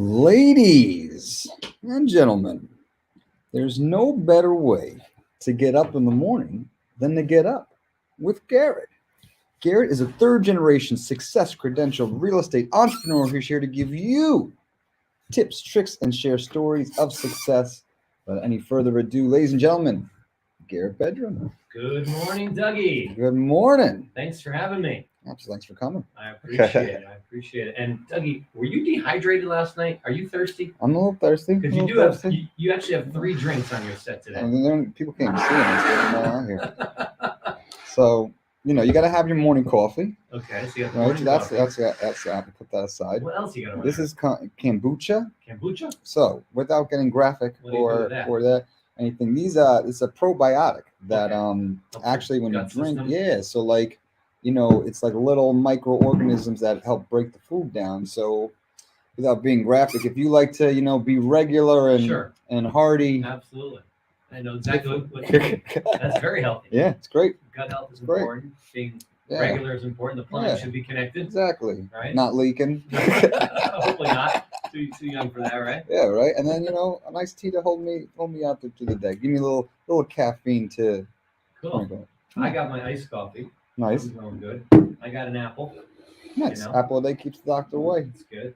Ladies and gentlemen, there's no better way to get up in the morning than to get up with Garrett. Garrett is a third generation success credentialed real estate entrepreneur who's here to give you tips, tricks, and share stories of success. Without any further ado, ladies and gentlemen, Garrett Bedroom. Good morning, Dougie. Good morning. Thanks for having me. Absolutely. Thanks for coming. I appreciate it. And Dougie, were you dehydrated last night? Are you thirsty? I'm a little thirsty. Because you actually have 3 drinks on your set today. People can't even see it. It's going on here. So, you got to have your morning coffee. Okay, so you got the Right? morning That's coffee. I have to put that aside. What else you got to This is kombucha. Kombucha? So, without getting graphic or that anything, it's a probiotic that actually when you drink, so like, it's like little microorganisms that help break the food down. So, without being graphic, if you like to, be regular and hearty. Absolutely. I know exactly what you mean. That's very healthy. Yeah, it's great. Gut health is important. Being regular is important. The plumbing should be connected. Exactly. Right? Not leaking. Hopefully not. Too young for that, right? Yeah, right. And then a nice tea to hold me out through the day. Give me a little caffeine to. Cool. I got my iced coffee. Nice. It's going good. I got an apple. Nice. Apple a day keeps the doctor away. It's good.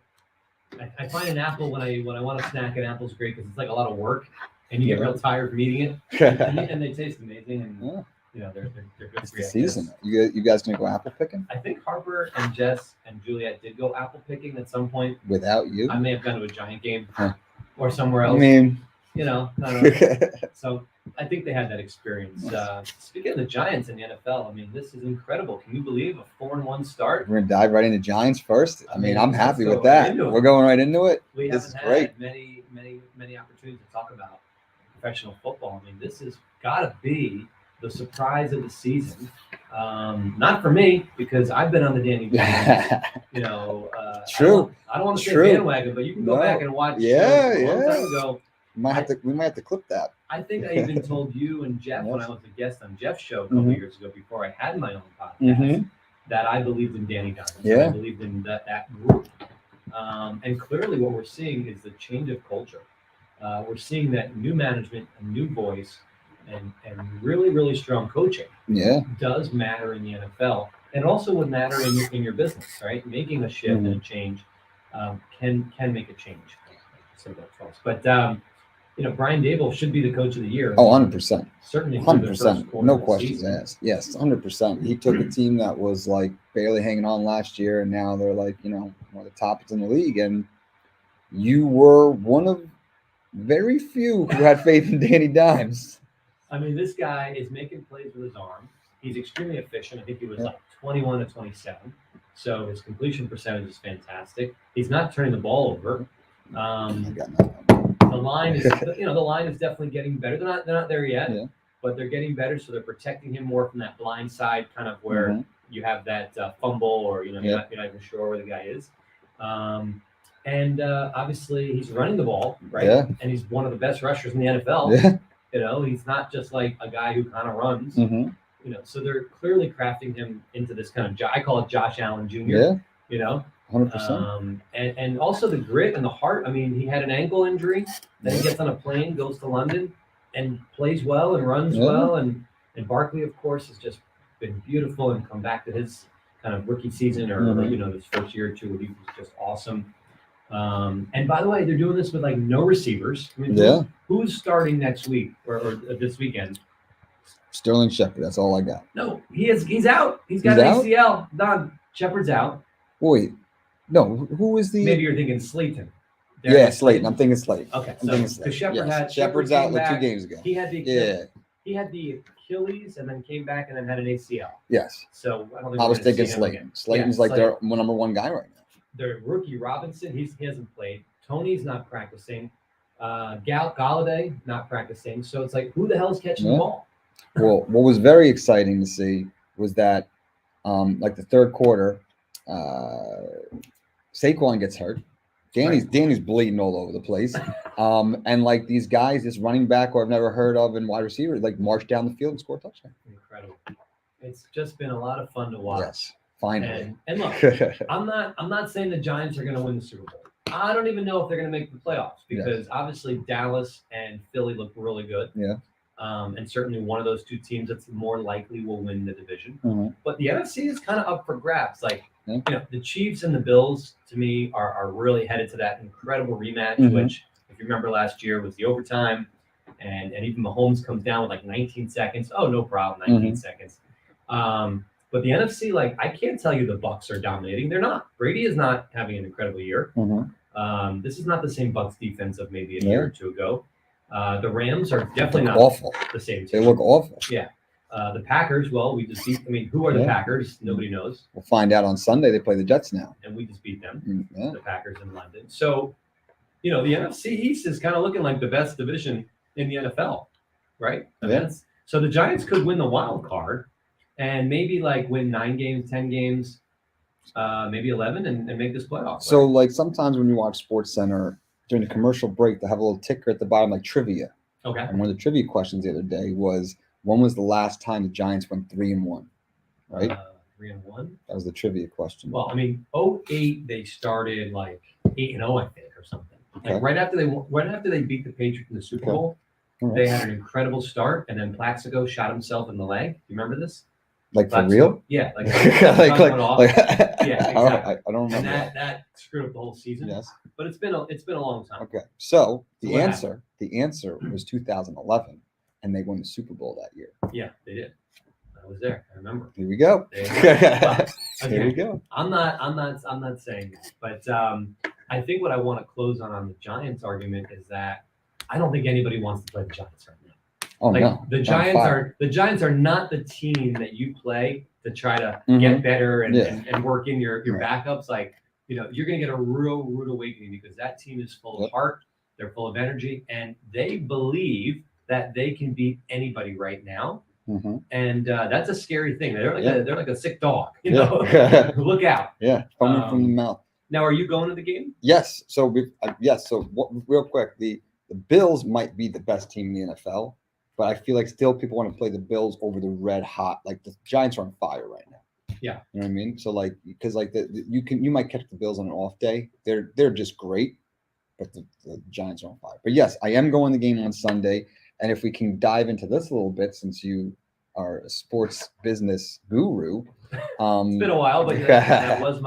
I find an apple when I want to snack. An apple's great because it's like a lot of work, and you get real tired from eating it. and they taste amazing, and they're good. It's the season. You guys gonna go apple picking? I think Harper and Jess and Juliet did go apple picking at some point. Without you? I may have gone to a Giant game or somewhere else. I mean, So I think they had that experience. Speaking of the Giants in the NFL, I mean, this is incredible. Can you believe a 4-1 start? We're gonna dive right into Giants first. I mean, I'm happy with that. We're going right into it. This is great. Many opportunities to talk about professional football. I mean, this has got to be the surprise of the season. Not for me, because I've been on the Danny bandwagon. True. I don't want to say bandwagon, but you can go back and watch. A long time ago. We might have to clip that. I think I even told you and Jeff when I was a guest on Jeff's show a couple years ago, before I had my own podcast, that I believed in Danny Dimes. I believed in that group. And clearly what we're seeing is the change of culture. We're seeing that new management, a new voice, and really, really strong coaching does matter in the NFL, and also would matter in your business, right? Making a shift and a change can make a change. So that's false. But Brian Daboll should be the coach of the year. Oh, 100%. Certainly 100%. No questions asked. Yes, 100%. He took a team that was like barely hanging on last year, and now they're like, one of the tops in the league. And you were one of very few who had faith in Danny Dimes. I mean, this guy is making plays with his arm. He's extremely efficient. I think he was like 21 to 27. So his completion percentage is fantastic. He's not turning the ball over. The line is, the line is definitely getting better. They're not there yet, but they're getting better. So they're protecting him more from that blind side, kind of where you have that fumble, or you're not even sure where the guy is. And obviously he's running the ball, right? Yeah. And he's one of the best rushers in the NFL. Yeah. He's not just like a guy who kind of runs. So they're clearly crafting him into this kind of, I call it Josh Allen Jr. 100%. And also the grit and the heart. I mean, he had an ankle injury, then he gets on a plane, goes to London, and plays well and runs well. And Barkley, of course, has just been beautiful and come back to his kind of rookie season, or this first year or two, he was just awesome. And by the way, they're doing this with like no receivers. I mean, who's starting next week or this weekend? Sterling Shepard. That's all I got. No, he's out. He's got an ACL. Done. Shepard's out. Wait, no. Who is the? Maybe you're thinking Slayton. Slayton. I'm thinking Slayton. Okay, so Shepard's out like 2 games ago. He had the Achilles and then came back and then had an ACL. Yes. So I was thinking Slayton. Slayton's like their number 1 guy right now. Their rookie Robinson, he hasn't played. Tony's not practicing. Galladay not practicing. So it's like, who the hell's catching the ball? Well, what was very exciting to see was that, like the third quarter, Saquon gets hurt. Danny's bleeding all over the place. And like these guys, this running back who I've never heard of and wide receiver, like march down the field and score a touchdown. Incredible. It's just been a lot of fun to watch. Yes, finally. And look, I'm not saying the Giants are going to win the Super Bowl. I don't even know if they're going to make the playoffs because obviously Dallas and Philly look really good. Yeah. And certainly one of those two teams that's more likely will win the division. Mm-hmm. But the NFC is kind of up for grabs. Like, the Chiefs and the Bills, to me, are really headed to that incredible rematch, which, if you remember last year, was the overtime. And even Mahomes comes down with like 19 seconds. Oh, no problem, 19 seconds. But the NFC, like, I can't tell you the Bucs are dominating. They're not. Brady is not having an incredible year. This is not the same Bucs defense of maybe a year or two ago. The Rams are definitely not awful. The same team. They look awful. Yeah. The Packers, well, we just beat. I mean, who are the Packers? Nobody knows. We'll find out on Sunday. They play the Jets now. And we just beat them, the Packers in London. So, the NFC East is kind of looking like the best division in the NFL, right? So the Giants could win the wild card and maybe like win 9 games, 10 games, maybe 11 and make this playoff. So like sometimes when you watch Sports Center during the commercial break, they have a little ticker at the bottom like trivia. Okay. And one of the trivia questions the other day was, when was the last time the Giants went 3-1? Right? 3-1? That was the trivia question. Well, I mean, 2008 they started like 8-0, I think, or something. Okay. Like right after they beat the Patriots in the Super Bowl, they had an incredible start, and then Plaxico shot himself in the leg. You remember this? Like Plaxico, for real? Yeah. Like yeah, exactly. I don't remember. And that screwed up the whole season. Yes. But it's been a long time. Okay. So the answer was 2011, and they won the Super Bowl that year. Yeah, they did. I was there. I remember. Here we go. Okay. Here we go. I'm not saying that, but I think what I want to close on the Giants argument is that I don't think anybody wants to play the Giants right now. Oh no. The Giants are not the team that you play to try to get better and work in your backups. Like, you're going to get a real rude awakening because that team is full of heart. They're full of energy, and they believe that they can beat anybody right now. And that's a scary thing. They're like a sick dog. Look out. Yeah, foaming from the mouth. Now, are you going to the game? Yes. So real quick, the Bills might be the best team in the NFL, but I feel like still people want to play the Bills over the red hot. Like the Giants are on fire right now. Yeah. You know what I mean? So like, because like you might catch the Bills on an off day. They're just great, but the Giants are on fire. But yes, I am going to the game on Sunday. And if we can dive into this a little bit, since you are a sports business guru. It's been a while, but that was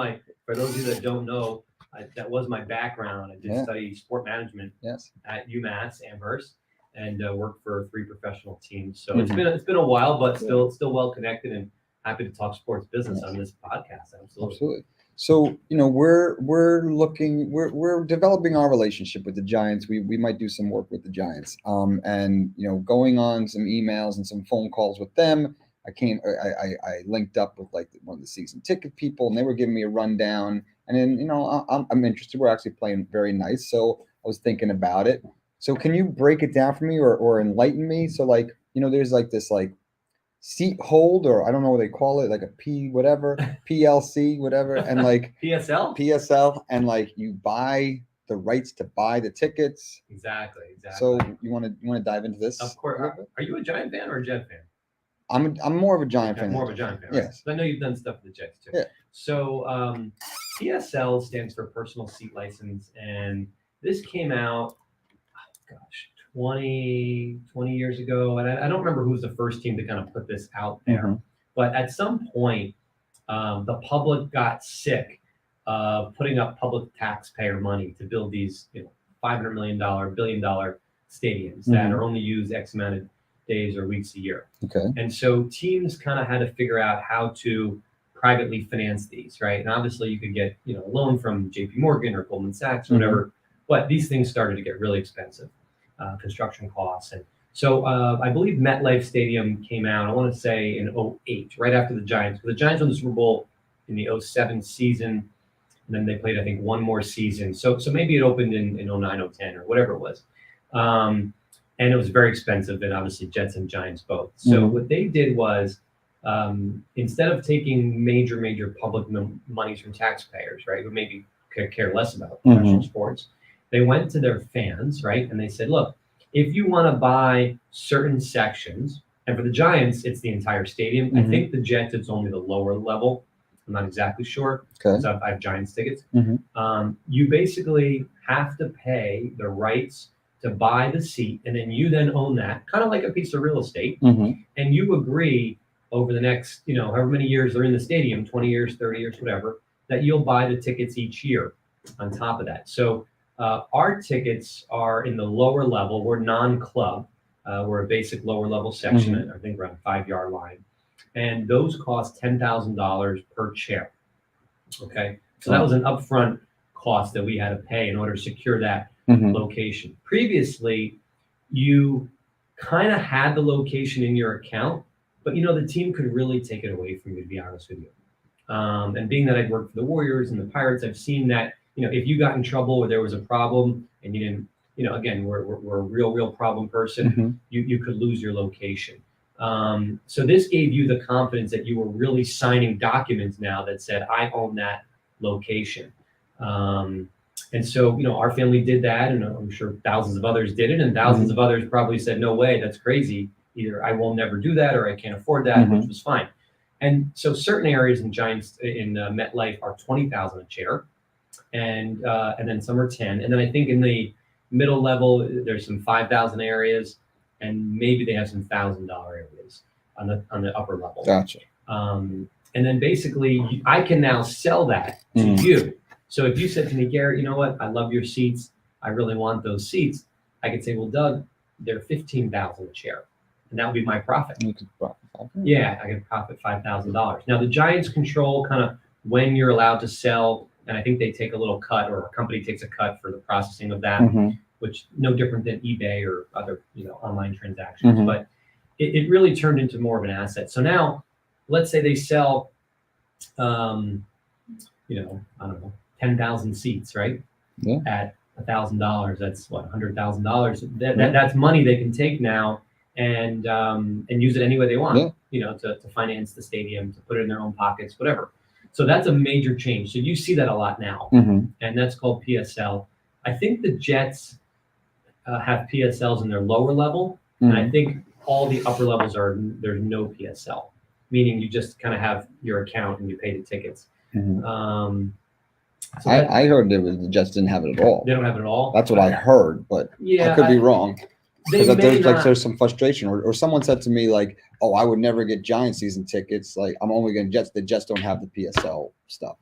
for those of you that don't know, that was my background. I did study sport management at UMass Amherst and worked for 3 professional teams. So it's been a while, but still well connected and happy to talk sports business on this podcast. Absolutely. So, we're developing our relationship with the Giants. We might do some work with the Giants. And going on some emails and some phone calls with them. I linked up with like one of the season ticket people, and they were giving me a rundown. And then, I'm interested. We're actually playing very nice. So I was thinking about it. So can you break it down for me or enlighten me? So like, there's like this like seat hold, or I don't know what they call it, like a P whatever, PLC, whatever. And like PSL. And like you buy the rights to buy the tickets. Exactly. So you want to dive into this? Of course. Are you a Giant fan or a Jet fan? I'm more of a Giant fan. More of a Giant fan, right? Yes. I know you've done stuff with the Jets too. Yeah. So PSL stands for Personal Seat License, and this came out, 20 years ago, and I don't remember who was the first team to kind of put this out there. But at some point, the public got sick of putting up public taxpayer money to build these, $500 million, $1 billion stadiums that are only used X amount of days or weeks a year. Okay. And so teams kind of had to figure out how to privately finance these, right? And obviously you could get, a loan from JP Morgan or Goldman Sachs or whatever, but these things started to get really expensive, construction costs. And so I believe MetLife Stadium came out, I want to say in 2008, right after the Giants. The Giants won the Super Bowl in the 2007 season, and then they played, I think, one more season. So maybe it opened in 2009, 2010 or whatever it was. And it was very expensive, and obviously Jets and Giants both. So what they did was, instead of taking major public monies from taxpayers, right, who maybe could care less about professional sports, they went to their fans, right, and they said, look, if you want to buy certain sections, and for the Giants, it's the entire stadium. I think the Jets, it's only the lower level. I'm not exactly sure. Okay. So I have Giants tickets. Mhm. You basically have to pay the rights to buy the seat, and then you then own that, kind of like a piece of real estate. Mhm. And you agree over the next, however many years they're in the stadium, 20 years, 30 years, whatever, that you'll buy the tickets each year on top of that. So our tickets are in the lower level. We're non-club. We're a basic lower level section, I think around 5 yard line. And those cost $10,000 per chair. Okay. So that was an upfront cost that we had to pay in order to secure that location. Previously, you kind of had the location in your account, but the team could really take it away from you, to be honest with you. And being that I've worked for the Warriors and the Pirates, I've seen that, if you got in trouble or there was a problem and you didn't, again, we're a real problem person, you could lose your location. So this gave you the confidence that you were really signing documents now that said, I own that location. And so, our family did that, and I'm sure thousands of others did it, and thousands of others probably said, no way, that's crazy. Either I will never do that or I can't afford that, which was fine. And so certain areas in MetLife are 20,000 a chair, and then some are 10. And then I think in the middle level, there's some 5,000 areas, and maybe they have some $1,000 areas on the upper level. Gotcha. And then basically, I can now sell that to you. So if you said to me, Garrett, you know what? I love your seats. I really want those seats. I could say, well, Doug, they're 15,000 a chair, and that would be my profit. You could profit. Yeah, I could profit $5,000. Now the Giants control kind of when you're allowed to sell, and I think they take a little cut, or a company takes a cut for the processing of that, which no different than eBay or other online transactions. But it really turned into more of an asset. So now, let's say they sell, I don't know, 10,000 seats, right? Yeah. At $1,000, that's what, $100,000. That's money they can take now and use it any way they want. To finance the stadium, to put it in their own pockets, whatever. So that's a major change. So you see that a lot now, and that's called PSL. I think the Jets have PSLs in their lower level, and I think all the upper levels there's no PSL, meaning you just kind of have your account and you pay the tickets. So I heard the Jets didn't have it at all. They don't have it at all? That's what I heard, but I could be wrong. Because there's some frustration, or someone said to me like, "Oh, I would never get Giant season tickets. Like, I'm only going to Jets. The Jets don't have the PSL stuff."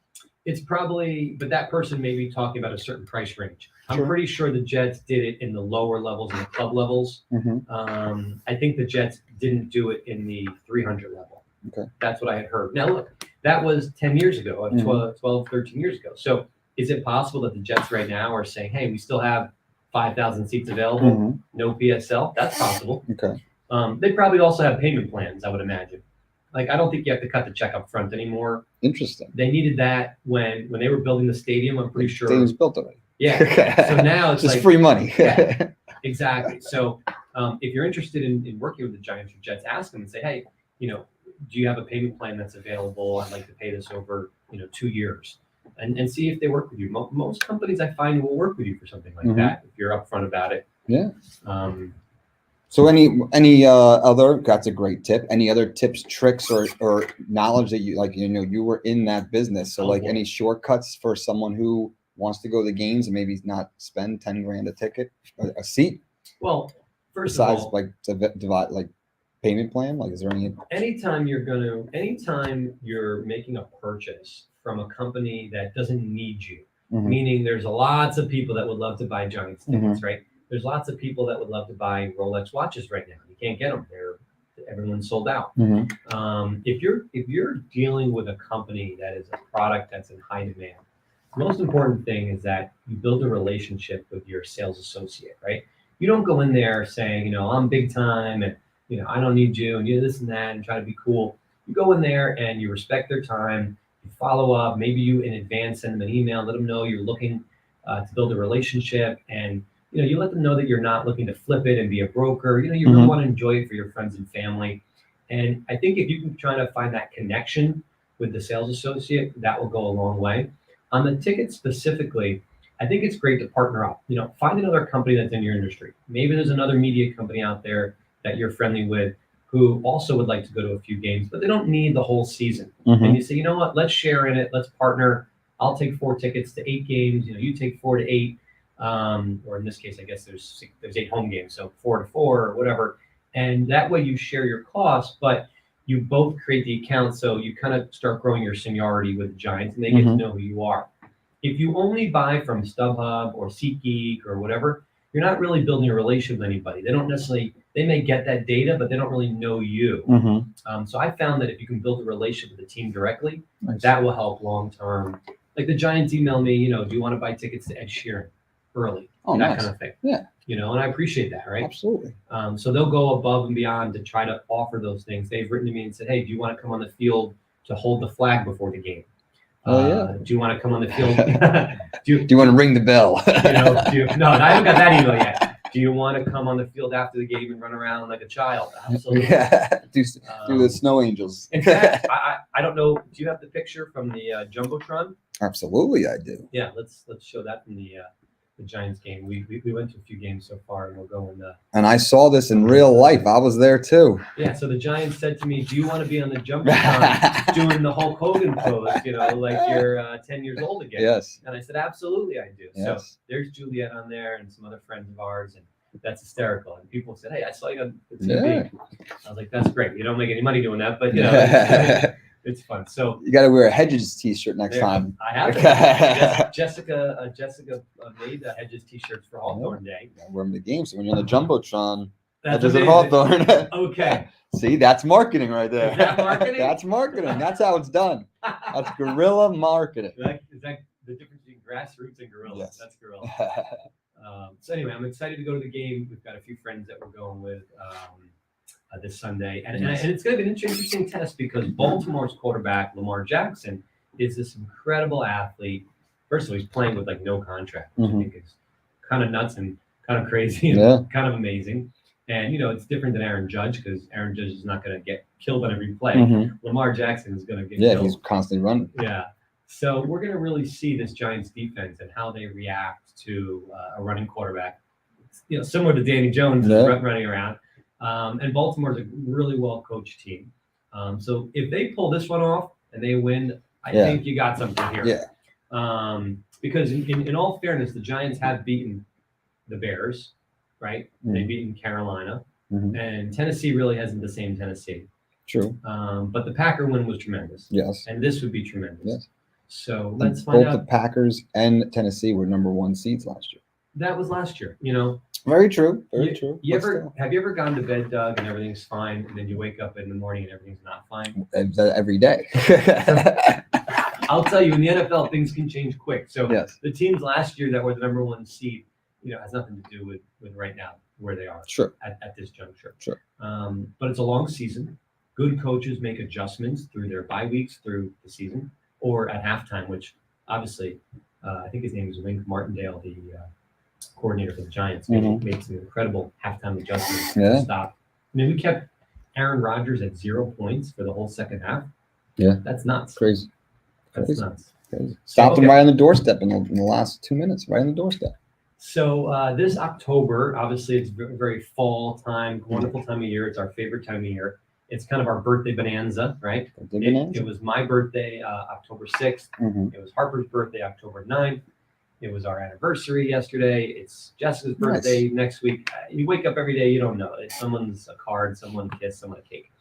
It's probably, but that person may be talking about a certain price range. I'm Sure. pretty sure the Jets did it in the lower levels, in the club levels. I think the Jets didn't do it in the 300 level. Okay. That's what I had heard. Now, look, that was 10 years ago, 12, 13 years ago. So is it possible that the Jets right now are saying, hey, we still have 5,000 seats available, no PSL? That's possible. Okay. They probably also have payment plans, I would imagine. Like, I don't think you have to cut the check up front anymore. Interesting. They needed that when they were building the stadium. I'm pretty sure. Stadium's built already. Yeah. So now it's just like free money. Yeah, exactly. So if you're interested in working with the Giants or Jets, ask them and say, hey, do you have a payment plan that's available? I'd like to pay this over 2 years, and see if they work with you. Most companies I find will work with you for something like that if you're upfront about it. Yeah. So any other, that's a great tip. Any other tips, tricks, or knowledge that you were in that business? So any shortcuts for someone who wants to go to the games and maybe not spend 10 grand a ticket, a seat? Well, first besides of all, to divide payment plan, is there any? Anytime you're making a purchase from a company that doesn't need you, meaning there's lots of people that would love to buy Giants tickets, right? There's lots of people that would love to buy Rolex watches right now. You can't get them. Everyone's sold out. If you're dealing with a company that is a product that's in high demand, the most important thing is that you build a relationship with your sales associate, right? You don't go in there saying, I'm big time and I don't need you and you this and that and try to be cool. You go in there and you respect their time. You follow up. Maybe you in advance send them an email, let them know you're looking to build a relationship, and you let them know that you're not looking to flip it and be a broker. You really want to enjoy it for your friends and family. And I think if you can try to find that connection with the sales associate, that will go a long way. On the ticket specifically, I think it's great to partner up. Find another company that's in your industry. Maybe there's another media company out there that you're friendly with. who also would like to go to a few games, but they don't need the whole season. Mhm. And you say, you know what, let's share in it. Let's partner. I'll take 4 tickets to 8 games. You take 4 to 8. Or in this case, I guess there's 8 home games, so 4 to 4 or whatever. And that way you share your costs, but you both create the account, so you kind of start growing your seniority with the Giants, and they get to know who you are. If you only buy from StubHub or SeatGeek or whatever, you're not really building a relationship with anybody. They don't necessarily, they may get that data, but they don't really know you. So I found that if you can build a relationship with the team directly, that will help long term. Like the Giants email me, do you want to buy tickets to Ed Sheeran early? Oh, that nice. kind of thing. Yeah. And I appreciate that, right? Absolutely. So they'll go above and beyond to try to offer those things. They've written to me and said, hey, do you want to come on the field to hold the flag before the game? Yeah. Do you want to come on the field? do you want to ring the bell? No, I haven't got that email yet. Do you want to come on the field after the game and run around like a child? Absolutely. Yeah. Do the snow angels. In fact, I don't know. Do you have the picture from the Jumbotron? Absolutely, I do. Yeah, let's show that from the Giants game. We went to a few games so far, and we'll go in the. And I saw this in real life. I was there too. Yeah, so the Giants said to me, "Do you want to be on the Jumbotron doing the Hulk Hogan pose? Like you're 10 years old again?" Yes. And I said, "Absolutely, I do." Yes. So there's Juliet on there and some other friends of ours, and that's hysterical. And people said, "Hey, I saw you on the TV." Yeah. I was like, "That's great. You don't make any money doing that, but it's fun." So you got to wear a Hedges T-shirt next time. I have. Jessica made the Hedges T-shirts for Hawthorne Day. Wear them to the game, so when you're on the Jumbotron, Hedges at Hawthorne. Okay. See, that's marketing right there. Is that marketing? That's marketing. That's how it's done. That's guerrilla marketing. Is that the difference between grassroots and guerrilla? Yes. That's guerrilla. So anyway, I'm excited to go to the game. We've got a few friends that we're going with this Sunday, and it's going to be an interesting test because Baltimore's quarterback Lamar Jackson is this incredible athlete. First of all, he's playing with like no contract, which I think is kind of nuts and kind of crazy and kind of amazing. And it's different than Aaron Judge because Aaron Judge is not going to get killed on every play. Lamar Jackson is going to get killed. Yeah, he's constantly running. Yeah. So we're going to really see this Giants defense and how they react to a running quarterback, similar to Danny Jones running around. And Baltimore's a really well-coached team. So if they pull this one off and they win, I think you got something here. Yeah. Because in all fairness, the Giants have beaten the Bears, right? They've beaten Carolina. And Tennessee really hasn't the same Tennessee. True. But the Packer win was tremendous. Yes. And this would be tremendous. Yes. So let's find out. Both the Packers and Tennessee were number 1 seeds last year. That was last year, Very true. Very true. Have you ever gone to bed, Doug, and everything's fine, and then you wake up in the morning and everything's not fine? Every day. I'll tell you, in the NFL, things can change quick. So the teams last year that were the number 1 seed, has nothing to do with right now where they are. Sure. At this juncture. Sure. But it's a long season. Good coaches make adjustments through their bye weeks through the season or at halftime, which obviously I think his name is Wink Martindale, the coordinator for the Giants, made some incredible halftime adjustments to stop. I mean, we kept Aaron Rodgers at 0 points for the whole second half. Yeah. That's nuts. Crazy. That's nuts. Crazy. Stopped him right on the doorstep in the last 2 minutes, right on the doorstep. So this October, obviously, it's very fall time, wonderful time of year. It's our favorite time of year. It's kind of our birthday bonanza, right? It was my birthday, October 6th. It was Harper's birthday, October 9th. It was our anniversary yesterday. It's Jessica's birthday next week. You wake up every day, you don't know. It's someone's a card, someone a kiss, someone a cake.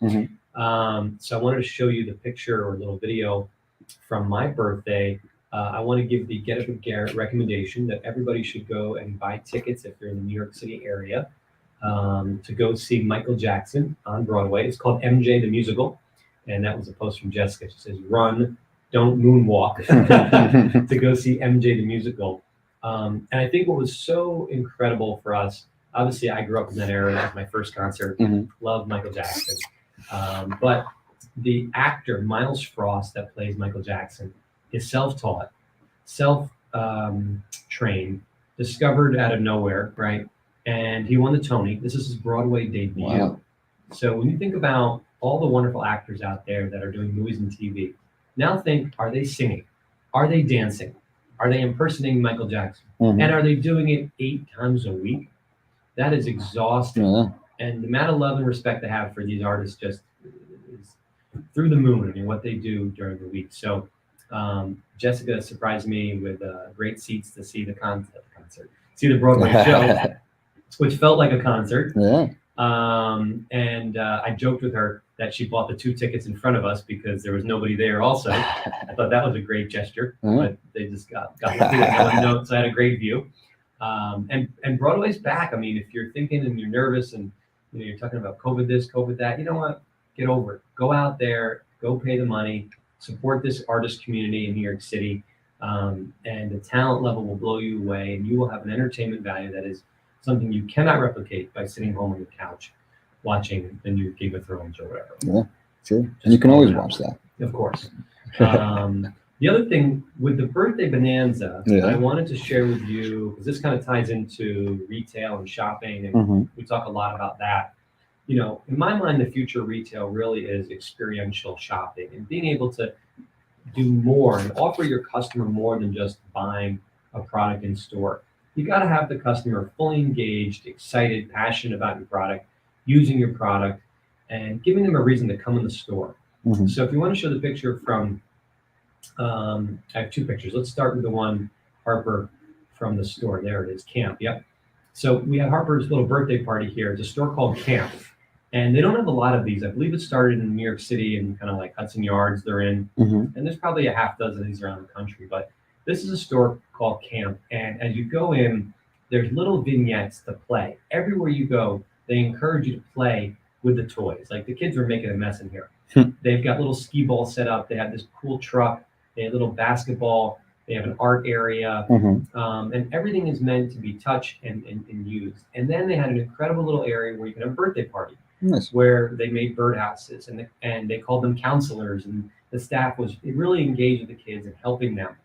So I wanted to show you the picture or a little video from my birthday. I want to give the Get Up with Garret recommendation that everybody should go and buy tickets if they're in the New York City area to go see Michael Jackson on Broadway. It's called MJ the Musical. And that was a post from Jessica. She says, run, don't moonwalk to go see MJ the Musical. And I think what was so incredible for us, obviously I grew up in that era. That was my first concert. Loved Michael Jackson. But the actor, Miles Frost, that plays Michael Jackson, is self-taught, self-trained, discovered out of nowhere, right? And he won the Tony. This is his Broadway debut. Wow. So when you think about all the wonderful actors out there that are doing movies and TV, now think, are they singing? Are they dancing? Are they impersonating Michael Jackson? And are they doing it 8 times a week? That is exhausting. And the amount of love and respect I have for these artists just is through the moon. I mean, what they do during the week. So Jessica surprised me with great seats to see the concert, see the Broadway show, which felt like a concert. Yeah. And I joked with her that she bought the 2 tickets in front of us because there was nobody there also. I thought that was a great gesture, but they just got lucky with no one knows. So I had a great view. And Broadway's back. I mean, if you're thinking and you're nervous and you're talking about COVID this, COVID that, you know what? Get over it. Go out there, go pay the money, support this artist community in New York City, and the talent level will blow you away, and you will have an entertainment value that is something you cannot replicate by sitting home on your couch watching the new Game of Thrones or whatever. Yeah, sure. And you can always watch that. Of course. The other thing with the birthday bonanza, I wanted to share with you, because this kind of ties into retail and shopping, and we talk a lot about that. In my mind, the future of retail really is experiential shopping and being able to do more and offer your customer more than just buying a product in store. You got to have the customer fully engaged, excited, passionate about your product, using your product, and giving them a reason to come in the store. So if you want to show the picture from, I have 2 pictures. Let's start with the one, Harper, from the store. There it is, Camp. Yep. So we have Harper's little birthday party here. It's a store called Camp. And they don't have a lot of these. I believe it started in New York City and kind of like Hudson Yards they're in. And there's probably a half dozen of these around the country. But this is a store called Camp. And as you go in, there's little vignettes to play. Everywhere you go, they encourage you to play with the toys. Like the kids are making a mess in here. They've got little skee balls set up. They have this cool truck. They have little basketball. They have an art area. And everything is meant to be touched and used. And then they had an incredible little area where you can have a birthday party. Nice. Where they made birdhouses and they called them counselors, and the staff was really engaged with the kids and helping them.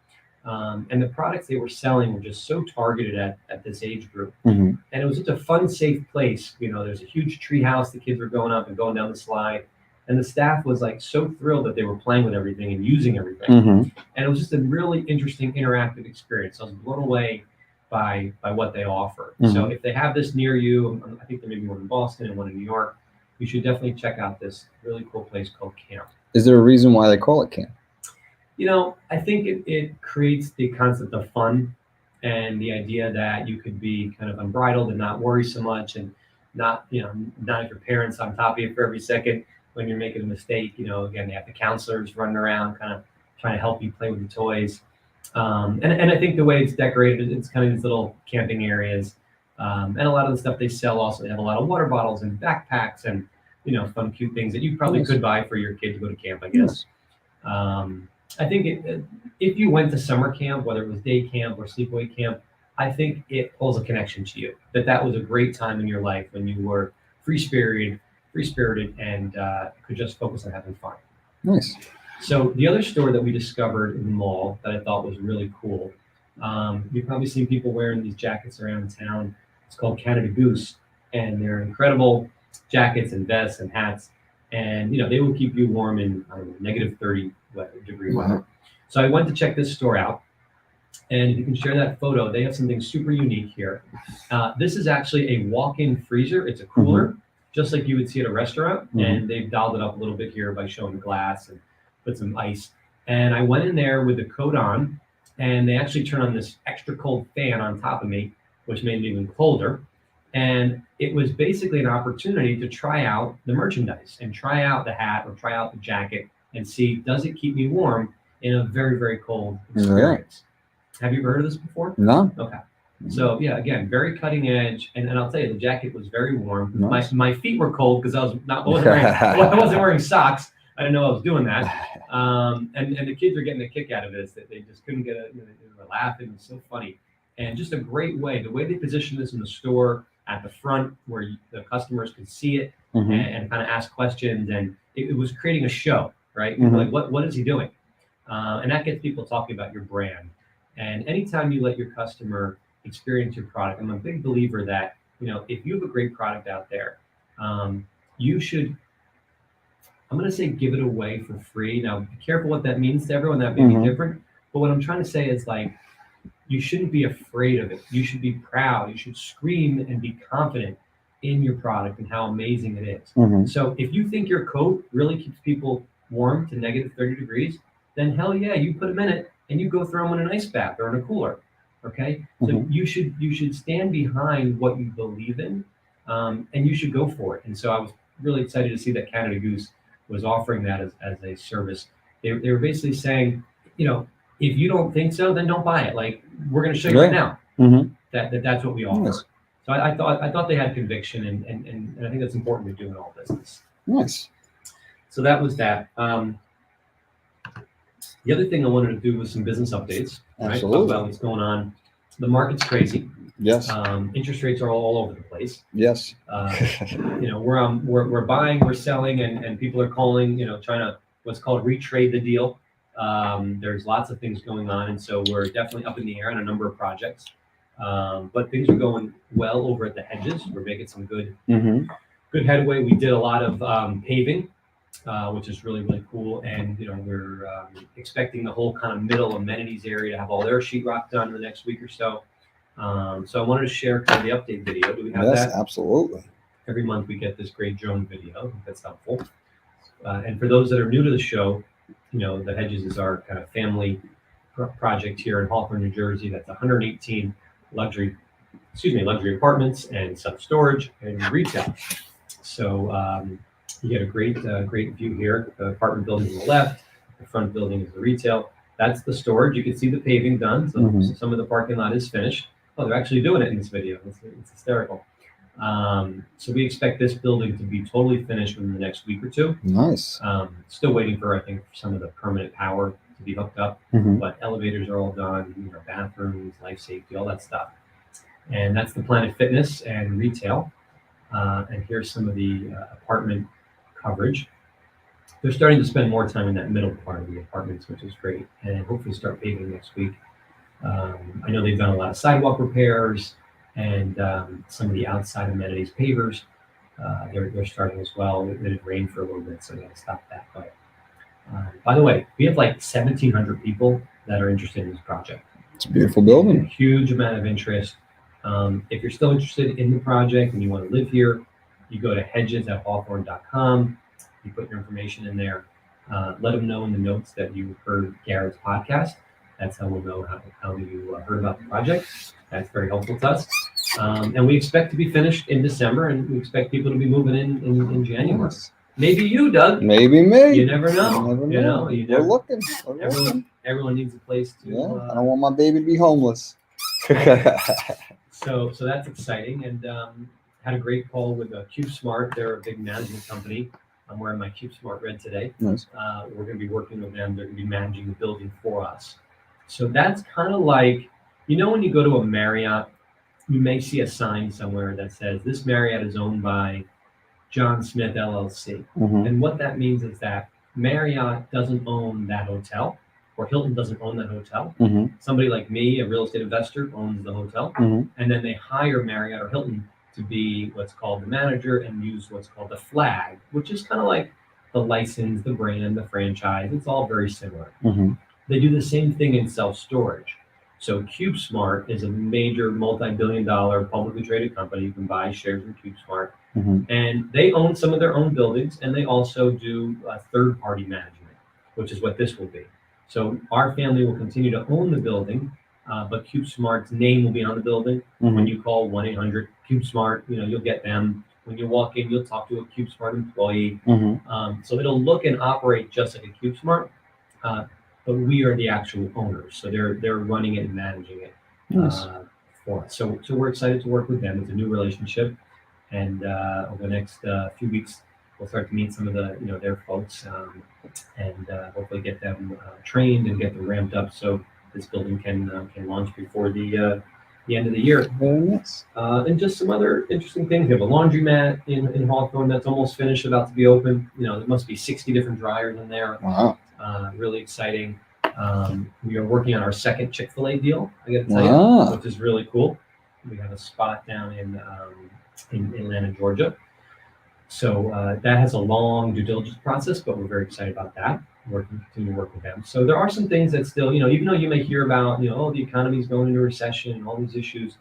And the products they were selling were just so targeted at this age group. And it was just a fun, safe place. There's a huge tree house. The kids were going up and going down the slide. And the staff was like so thrilled that they were playing with everything and using everything. And it was just a really interesting, interactive experience. I was blown away by what they offer. So if they have this near you, I think there may be one in Boston and one in New York, you should definitely check out this really cool place called Camp. Is there a reason why they call it Camp? I think it creates the concept of fun and the idea that you could be kind of unbridled and not worry so much, and not have your parents on top of you for every second when you're making a mistake. Again, they have the counselors running around kind of trying to help you play with the toys. And I think the way it's decorated, it's kind of these little camping areas. And a lot of the stuff they sell also, they have a lot of water bottles and backpacks and, fun, cute things that you probably could buy for your kid to go to camp, I guess. I think if you went to summer camp, whether it was day camp or sleepaway camp, I think it holds a connection to you, that was a great time in your life when you were free-spirited and could just focus on having fun. Nice. So the other store that we discovered in the mall that I thought was really cool, you've probably seen people wearing these jackets around town. It's called Canada Goose, and they're incredible jackets and vests and hats, and they will keep you warm in negative 30 degree weather. So I went to check this store out, and if you can share that photo, they have something super unique here. This is actually a walk-in freezer. It's a cooler, just like you would see at a restaurant, and they've dialed it up a little bit here by showing glass and put some ice. And I went in there with the coat on, and they actually turned on this extra cold fan on top of me, which made it even colder. And it was basically an opportunity to try out the merchandise and try out the hat or try out the jacket and see, does it keep me warm in a very, very cold experience? Have you ever heard of this before? No. Okay. So yeah, again, very cutting edge. And I'll tell you, the jacket was very warm. Nice. My feet were cold because I wasn't wearing socks. I didn't know I was doing that. And the kids are getting a kick out of this, that they just couldn't get it. They were laughing. It was so funny. And just a great way, the way they position this in the store at the front where the customers could see it and kind of ask questions. And it was creating a show, right? Like, what is he doing? And that gets people talking about your brand. And anytime you let your customer experience your product, I'm a big believer that, if you have a great product out there, you should, I'm going to say, give it away for free. Now, be careful what that means to everyone. That may be different. But what I'm trying to say is, like, you shouldn't be afraid of it. You should be proud. You should scream and be confident in your product and how amazing it is. Mhm. So if you think your coat really keeps people warm to negative 30 degrees, then hell yeah, you put them in it and you go throw them in an ice bath or in a cooler. Okay, so Mhm. you should stand behind what you believe in, and you should go for it. And so I was really excited to see that Canada Goose was offering that as a service. They were basically saying, you know, if you don't think so, then don't buy it. Like we're going to show you right now Mhm. that's what we offer. Nice. So I thought they had conviction, and I think that's important to do in all business. Nice. So that was that. The other thing I wanted to do was some business updates. Right? Talk Absolutely. about what's going on. The market's crazy. Yes. Interest rates are all over the place. Yes. You know, we're buying, we're selling, and people are calling. You know, trying to what's called retrade the deal. There's lots of things going on, and so we're definitely up in the air on a number of projects. But things are going well over at the Hedges. We're making some good Mhm. headway. We did a lot of paving, which is really cool. And you know, we're expecting the whole kind of middle amenities area to have all their sheetrock done in the next week or so. So I wanted to share kind of the update video. Do we have Yes, that? absolutely. Every month we get this great drone video. I think that's helpful. And for those that are new to the show, you know, the Hedges is our kind of family project here in Hawthorne, New Jersey. That's 118 luxury apartments and self-storage and retail. So you get a great view here. The apartment building on the left, the front building is the retail. That's the storage. You can see the paving done. So Mhm. some of the parking lot is finished. Oh, they're actually doing it in this video. It's hysterical. So we expect this building to be totally finished within the next week or two. Nice. Still waiting for, I think, some of the permanent power to be hooked up, Mhm. but elevators are all done, you know, bathrooms, life safety, all that stuff. And that's the Planet Fitness and retail. And here's some of the apartment coverage. They're starting to spend more time in that middle part of the apartments, which is great, and hopefully start paving next week. I know they've done a lot of sidewalk repairs and some of the outside amenities pavers. They're starting as well. It had rained for a little bit, so they got to stop that. But by the way, we have like 1,700 people that are interested in this project. It's a beautiful A building. huge amount of interest. If you're still interested in the project and you want to live here, you go to hedges@hawthorne.com. You put your information in there. Let them know in the notes that you heard Garrett's podcast. That's how we'll know how you heard about the project. That's very helpful to us. And we expect to be finished in December, and we expect people to be moving in January. Nice. Maybe you, Doug. Maybe me. You never know. You never You know. know, you We're never- looking. We're looking. Everyone needs a place to. Yeah. I don't want my baby to be homeless. So that's exciting, and had a great call with CubeSmart. They're a big management company. I'm wearing my CubeSmart red today. Nice. We're going to be working with them. They're going to be managing the building for us. So that's kind of like, you know, when you go to a Marriott, you may see a sign somewhere that says this Marriott is owned by John Smith LLC. Mhm. And what that means is that Marriott doesn't own that hotel, or Hilton doesn't own that hotel. Mhm. Somebody like me, a real estate investor, owns the hotel, Mhm. and then they hire Marriott or Hilton to be what's called the manager and use what's called the flag, which is kind of like the license, the brand, the franchise. It's all very similar. Mhm. They do the same thing in self-storage. So CubeSmart is a major multi-billion-dollar publicly traded company. You can buy shares in CubeSmart, Mhm. and they own some of their own buildings, and they also do third-party management, which is what this will be. So our family will continue to own the building, but CubeSmart's name will be on the building. When Mhm. you call 1-800-CubeSmart, you know, you'll get them. When you walk in, you'll talk to a CubeSmart employee. Mhm. So it'll look and operate just like a CubeSmart, but we are the actual owners. So they're running it and managing it Nice. for us. So we're excited to work with them. It's a new relationship, and over the next few weeks, we'll start to meet some of their folks, and hopefully get them trained and get them ramped up so this building can launch before the end of the year. Very nice. And just some other interesting things. We have a laundromat in Hawthorne that's almost finished, about to be open. You know, there must be 60 different dryers in there. Wow. Really exciting. We are working on our second Chick-fil-A deal, I got to tell Wow. you, which is really cool. We have a spot down in Atlanta, Georgia. So that has a long due diligence process, but we're very excited about that. Continue to work with them. So there are some things that still, you know, even though you may hear about, you know, oh, the economy's going into recession and all these issues,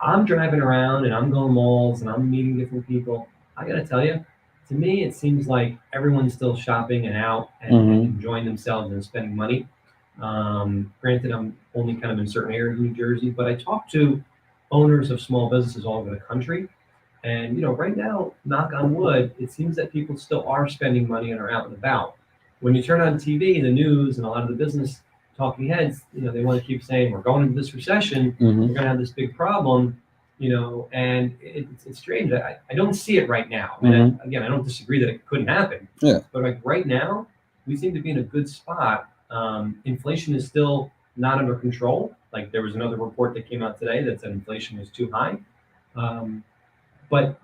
I'm driving around and I'm going malls and I'm meeting different people. I got to tell you, to me, it seems like everyone's still shopping and out and enjoying themselves and spending money. Granted, I'm only kind of in certain areas of New Jersey, but I talk to owners of small businesses all over the country. And, right now, knock on wood, it seems that people still are spending money and are out and about. When you turn on TV, the news, and a lot of the business talking heads, they want to keep saying, we're going into this recession, we're going to have this big problem, and it's strange. I don't see it right now. And again, I don't disagree that it couldn't happen. Yeah. But like right now, we seem to be in a good spot. Inflation is still not under control. Like there was another report that came out today that said inflation was too high. But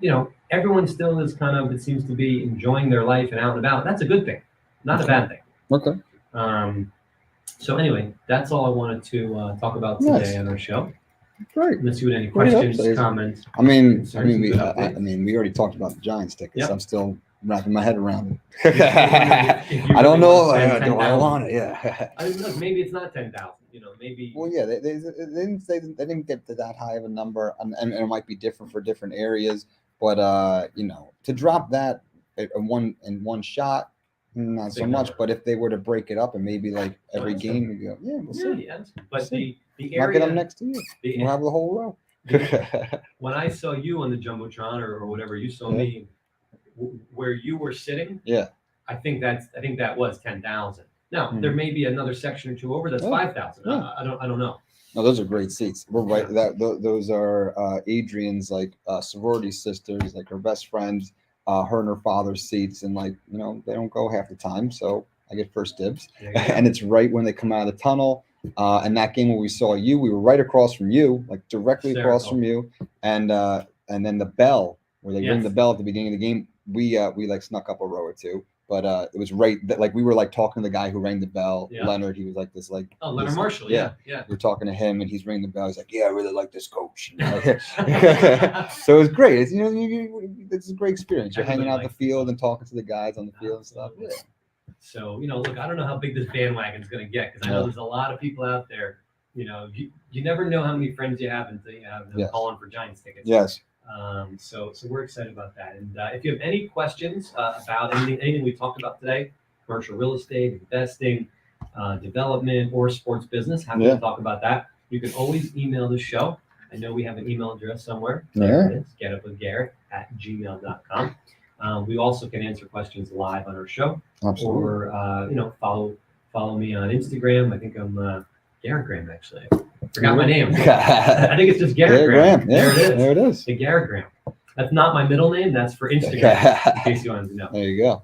everyone still is kind of, it seems to be enjoying their life and out and about. That's a good thing, not a bad thing. Okay. So anyway, that's all I wanted to talk about today on our show. Great. Let's see what any questions, comments. I mean, we already talked about the Giants tickets. Yep. I'm still wrapping my head around it. I don't know. Do I want it? Yeah. I mean, look, maybe it's not 10,000. Maybe. Well, yeah, they didn't say they didn't get to that high of a number, and it might be different for different areas. But to drop that in one shot, not so much. But if they were to break it up and maybe like every game, we go, we'll see. Yeah. But the area. I'll get them next to you. We'll have the whole row. When I saw you on the jumbotron or whatever, you saw me where you were sitting. Yeah. I think that was 10,000. Now there may be another section or two over that's 5,000. Yeah. I don't know. No, those are great seats. We're right. Those are Adrian's sorority sisters, like her best friends, her and her father's seats, and they don't go half the time, so I get first dibs. And it's right when they come out of the tunnel. And that game when we saw you, we were right across from you, like directly across from you, and then the bell where they ring the bell at the beginning of the game, we snuck up a row or two. But it was right that we were talking to the guy who rang the bell, Leonard. He was this Leonard Marshall, yeah. We're talking to him, and he's ringing the bell. He's like, "Yeah, I really like this coach." So it was great. It's it's a great experience. You're hanging out the field and talking to the guys on the field and stuff. Yeah. So look, I don't know how big this bandwagon is going to get because I know there's a lot of people out there. You never know how many friends you have until you have them calling for Giants tickets. Yes. So we're excited about that. And if you have any questions about anything we talked about today, commercial real estate, investing, development, or sports business, happy to talk about that. You can always email the show. I know we have an email address somewhere. There it is, getupwithgarret@gmail.com. We also can answer questions live on our show. Absolutely. Or follow me on Instagram. I think I'm Garret Graham, actually. I forgot my name. I think it's just Garret Graham. Yeah, there it is. The Garret Graham. That's not my middle name. That's for Instagram, in case you wanted to know. There you go.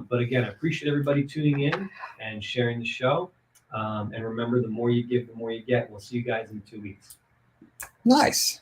But again, I appreciate everybody tuning in and sharing the show. And remember, the more you give, the more you get. We'll see you guys in 2 weeks. Nice.